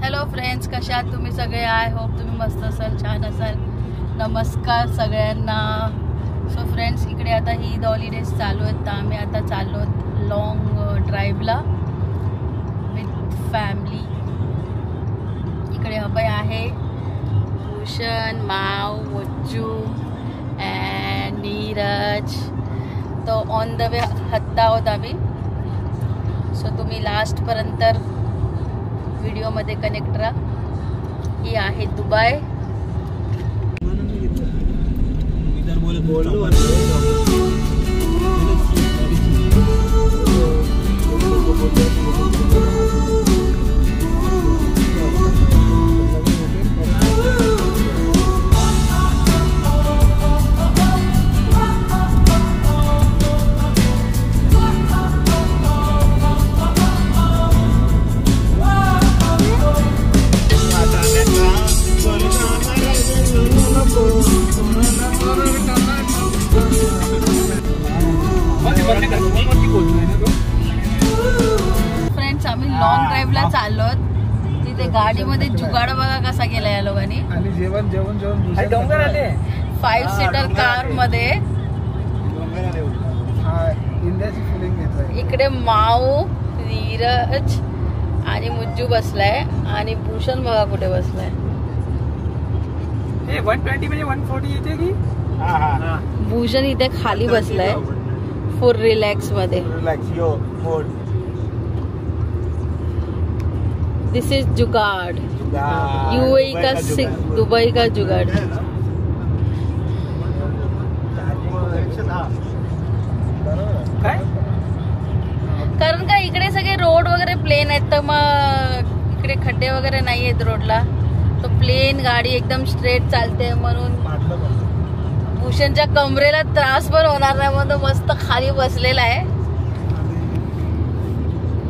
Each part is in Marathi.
हॅलो फ्रेंड्स, कशा आहात तुम्ही सगळे? आय होप तुम्ही मस्त असाल, छान असाल. नमस्कार सगळ्यांना. सो फ्रेंड्स, इकडे आता ईद हॉलिडेज चालू आहेत, तर आम्ही आता चाललो लॉंग ड्राईव्हला विथ फॅमिली. इकडे अभय आहे, भूषण, माव, वज्जू अँड नीरज. तो ऑन द वे हत्ता आहोत आम्ही. सो तुम्ही लास्टपर्यंत व्हिडिओमध्ये कनेक्ट राहा. ही आहे दुबई. फ्रेंड्स, आम्ही लॉंग ड्राईव्हला चाललो. तिथे गाडीमध्ये जुगाड बघा कसा केला या लोकांनी. आणि जेवण जेवण जेवण 5 सीटर कार मध्ये. इंडियाची फिलिंग घेतोय. इकडे माऊ, नीरज आणि मुज्जू बसलाय आणि भूषण बघा कुठे बसलाय. 120 म्हणजे 140 येते की. भूषण इथे खाली बसलाय फुल रिलॅक्स मध्ये. दिस इज जुगाड़. यूएई का दुबई का जुगाड़. कारण का इकडे सगळे रोड वगैरे प्लेन आहेत, तर मग इकडे खड्डे वगैरे नाही आहेत रोडला. तो प्लेन गाडी एकदम स्ट्रेट चालते, म्हणून भूषणच्या कमरेला त्रास पण होणार नाही म्हणून मस्त खाली बसलेला आहे.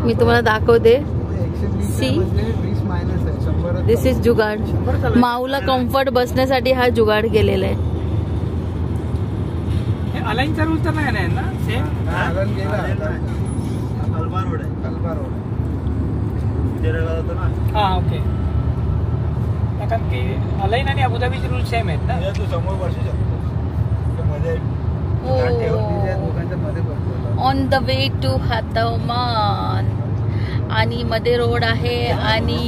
मी तुम्हाला दाखवते. सी, दिस इज जुगाड. माऊला कम्फर्ट बसण्यासाठी हा जुगाड केलेला आहे. अलाइन रूल तर नाही ना. Same okay. अलाइन आणि अबुधाबीचे रूल सेम आहेत ना. समोर बसू शकतो. ऑन द वे टू हतोमान. आणि मध्ये रोड आहे आणि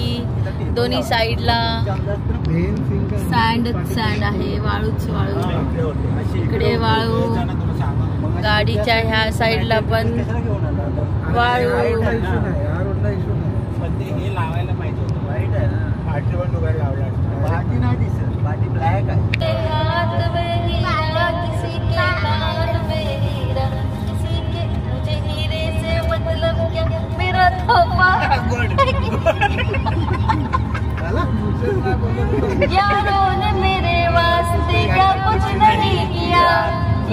दोन्ही साईडला सँड आहे, वाळूच वाळू. इकडे वाळू, गाडीच्या ह्या साईडला पण वाळू. हे लावायला पाहिजे होतं. वाईट आहे ना. पार्टी नाही दिसत. पार्टी ब्लॅक आहे. यारों ने मेरे वास्ते क्या कुछ नहीं किया.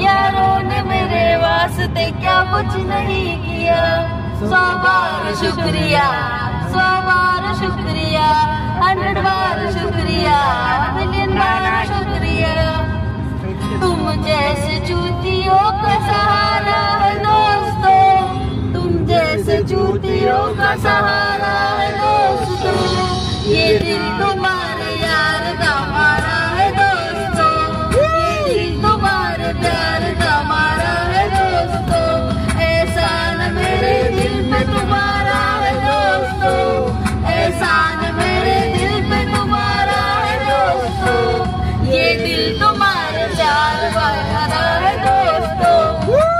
यारों ने मेरे वास्ते क्या कुछ नहीं किया. 100 बार शुक्रिया, 100 बार शुक्रिया, 100 बार शुक्रिया, मिलियन बार शुक्रिया. तुम जैसे चूतियों का सहारा है दोस्तों. तुम जैसे चूतियों का सहारा है दोस्तों. ये दिल तुम्हारे यार का मारा है दोस्तों. ये दिल तुम्हारे प्यार का मारा है दोस्तों. एहसान मेरे दिल पे तुम्हारा है दोस्तों. एहसान मेरे दिल पे तुम्हारा है दोस्तों. ये दिल तुम्हारे प्यार का मारा है दोस्तों.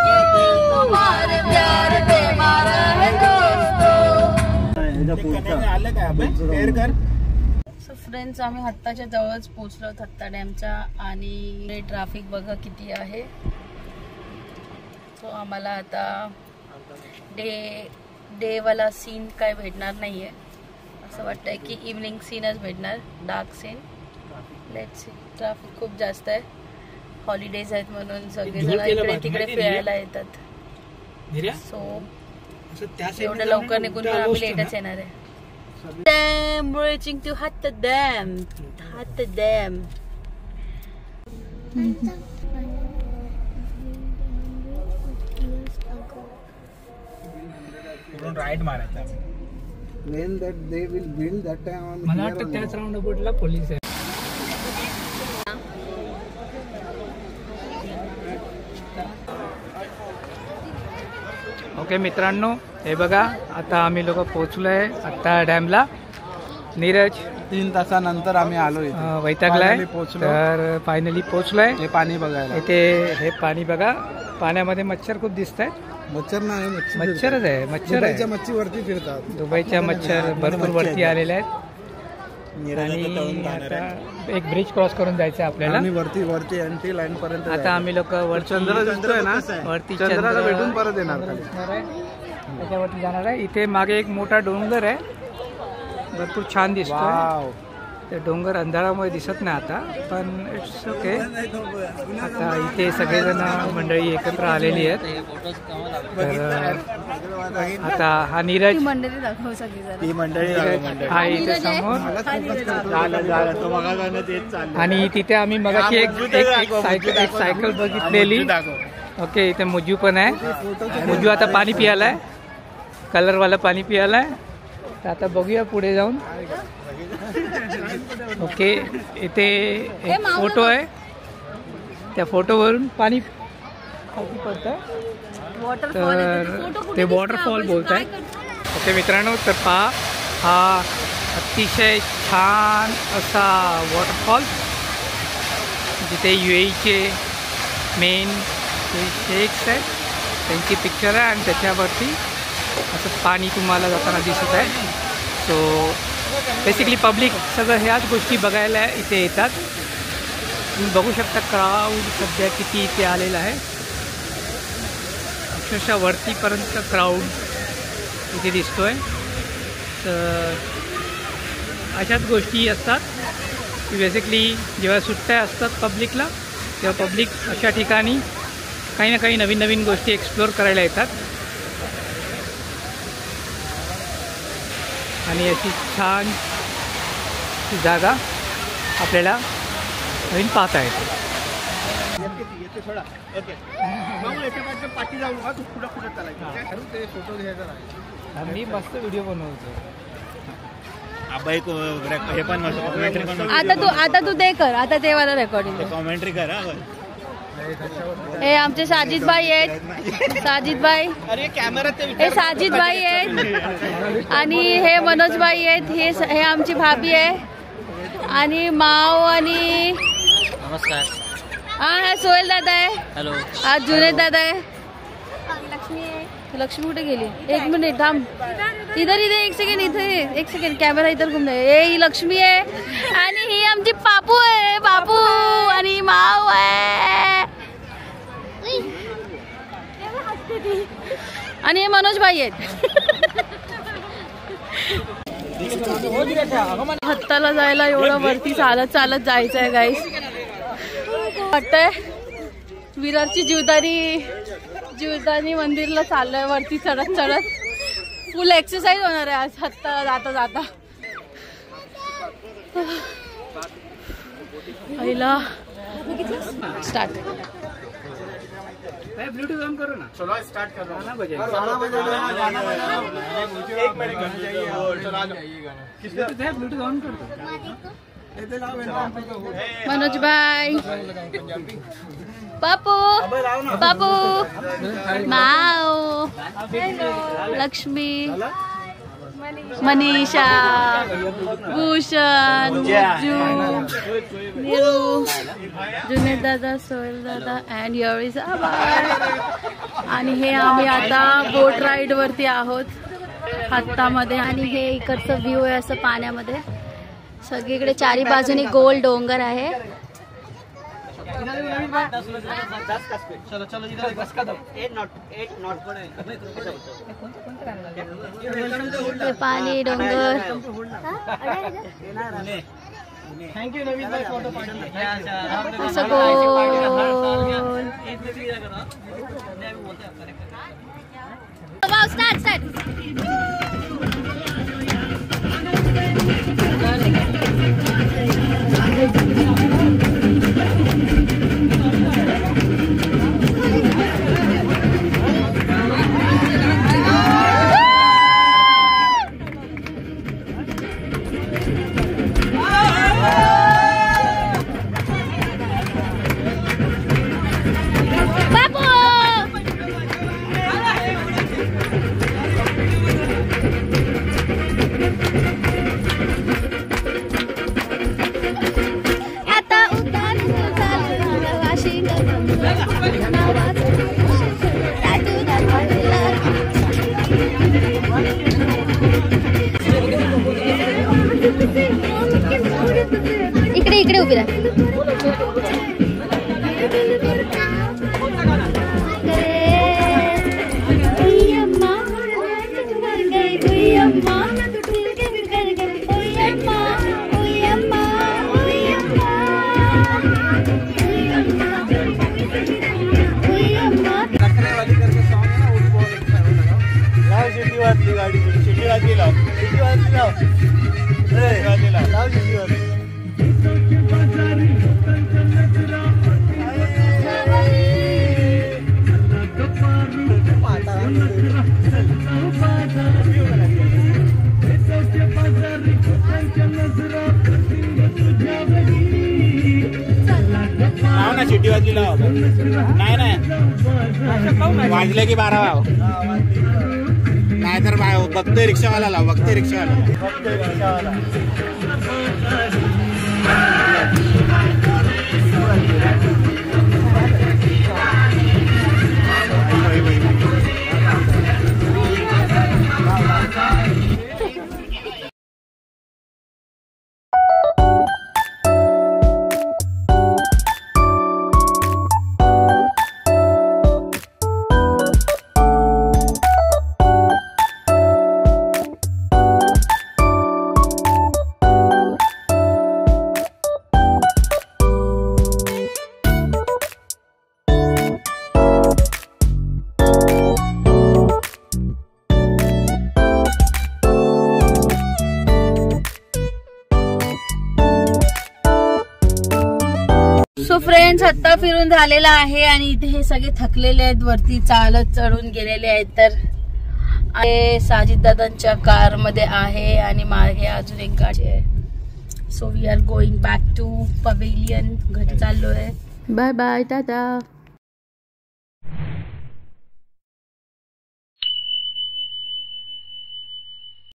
ये दिल तुम्हारे प्यार पे मारा है दोस्तों. सो फ्रेंड्स, आम्ही हत्ताच्या जवळच पोहोचलो, हत्ता डॅमच्या. आणि ट्रॅफिक बघा किती आहे. सो आम्हाला आता डे वाला सीन काय भेटणार नाहीये. असं वाटतंय की इव्हनिंग सीनच भेटणार, dark scene. Let's see. Traffic खूप जास्त आहे. हॉलिडेज आहेत म्हणून सगळेजण इकडे तिकडे फिरायला येतात. सो एवढं लवकर निघून पण आम्ही लेटच येणार आहे. Dam, reaching to Hatta Dam. Hatta Dam. Right मारायचा. when that they will build that time on मला वाटतं त्याच राऊंड अबाउटला पोलीस आहे. ओके मित्रांनो, हे बघा आता आम्ही लोक पोहोचलोय आता डॅमला. नीरज 3 तासानंतर आम्ही आलो वैतागलाय, तर फायनली पोहोचलोय. हे पाणी बघायला. इथे हे पाणी बघा, पाण्यामध्ये मच्छर खूप दिसत आहेत. मच्छर नाही, मच्छरच आहे, मच्छर आहे. मच्छी वरती फिरतात. दुबईच्या मच्छर भरपूर वरती आलेले आहेत. आणि आता एक ब्रिज क्रॉस करून जायचं आपल्याला. वरती एंट्री लाईन पर्यंत. आता आम्ही लोक चंद्र दिसतोय ना, वरती चंद्राला भेटून परत येणार त्याच्यावरती जाणार आहे. इथे मागे एक मोठा डोंगर आहे, भरपूर छान दिसतोय. ते डोंगर अंधारामुळे दिसत नाही आता, पण इट्स ओके. आता इथे सगळेजण मंडळी एकत्र आलेली आहेत. तर आता हा नीरज ही मंडळी हा इथे समोर. आणि तिथे आम्ही मगाशी एक सायकल बघितलेली. ओके, इथे मुजू पण आहे. मुजू आता पाणी पियालाय, कलरवाला पाणी पियालाय. तर आता बघूया पुढे जाऊन. ओके, इथे एक फोटो आहे, त्या फोटोवरून पाणी खाली पडतं, तर ते वॉटरफॉल बोलत आहे. ओके मित्रांनो, तर पहा हा अतिशय छान असा वॉटरफॉल, जिथे UAEचे मेन शेख्स आहेत त्यांची पिक्चर आहे आणि त्याच्यावरती असं पाणी तुम्हाला जाताना दिसत आहे. सो बेसिकली पब्लिक सगळं ह्याच गोष्टी बघायला इथे येतात. तुम्ही बघू शकता क्राऊड सध्या किती इथे आलेला आहे. अक्षरशः वरतीपर्यंत क्राऊड इथे दिसतोय. तर अशाच गोष्टी असतात की बेसिकली जेव्हा सुट्ट्या असतात पब्लिकला, तेव्हा पब्लिक अशा ठिकाणी काही ना काही नवीन नवीन गोष्टी एक्सप्लोअर करायला येतात. आणि अशी छान जागा आपल्याला नवीन पाहता येते. आम्ही मस्त व्हिडिओ बनवतो. आता तू ते कर, आता ते वाला रेकॉर्डिंग कॉमेंट्री करा. हे आमचे साजिद भाई आहेत, साजिद भाई, हे साजिद भाई आहेत आणि हे मनोज भाई आहेत. हे आमची भाभी आहे आणि माव आणि नमस्कार. हा हे सोहेल दादा आहे. हॅलो. हा जुनेद दादा आहे. लक्ष्मी कुठे गेली? एक मिनिट थांब. इधर एक सेकंड कॅमेरा इधर घुम जाए. ही लक्ष्मी आहे आणि ही आमची पापू आहे, बापू आणि माव आहे आणि हे मनोज भाई आहेत. हत्ताला जायला एवढं वरती चालत चालत जायचं आहे गाईस. वाटतंय विरारची जीवदानी मंदिरला चाललोय वरती चढत चढत. फुल एक्सरसाइज होणार आहे आज हत्ता जाता जाता. पहिला स्टार्ट. ब्लूटूथ ऑन करो ना. चलो स्टार्ट कर रहा हूं ना. बजे ब्लूटूथ ऑन कर दो. मनोज भाई, पापू पापू, माव, लक्ष्मी, मनीषा, भूषण, नीरू, जुनेद दादा, सोहेल दादा अँड हिअर इज आभार. आणि हे आम्ही आता बोट राईड वरती आहोत हत्तामध्ये. आणि हे इकडचं व्ह्यू आहे असं पाण्यामध्ये. सगळीकडे चारी बाजूनी गोल डोंगर आहे. पाणी डोंगर. असं गोल. स्टार्ट. इकडे इकडे उभी राहा. गाडी शिटी वाजली लाव. शिटी वाजली लाव. लाव शिटी वाजली. लाव ना शिटी वाजली लाव. नाही नाही वाजले की 12 वाव. नाही तर बघतोय रिक्षावाला लाव. बघतोय रिक्षावाला. सो फ्रेंड्स, आता फिरून झालेला आहे आणि इथे हे सगळे थकलेले आहेत, वरती चालत चढून गेलेले आहेत. तर साजिद दादांच्या कार मध्ये आहे आणि मागे अजून एक गाडी आहे. So we are going back to pavilion. घरी चाललोय. Bye bye Tata.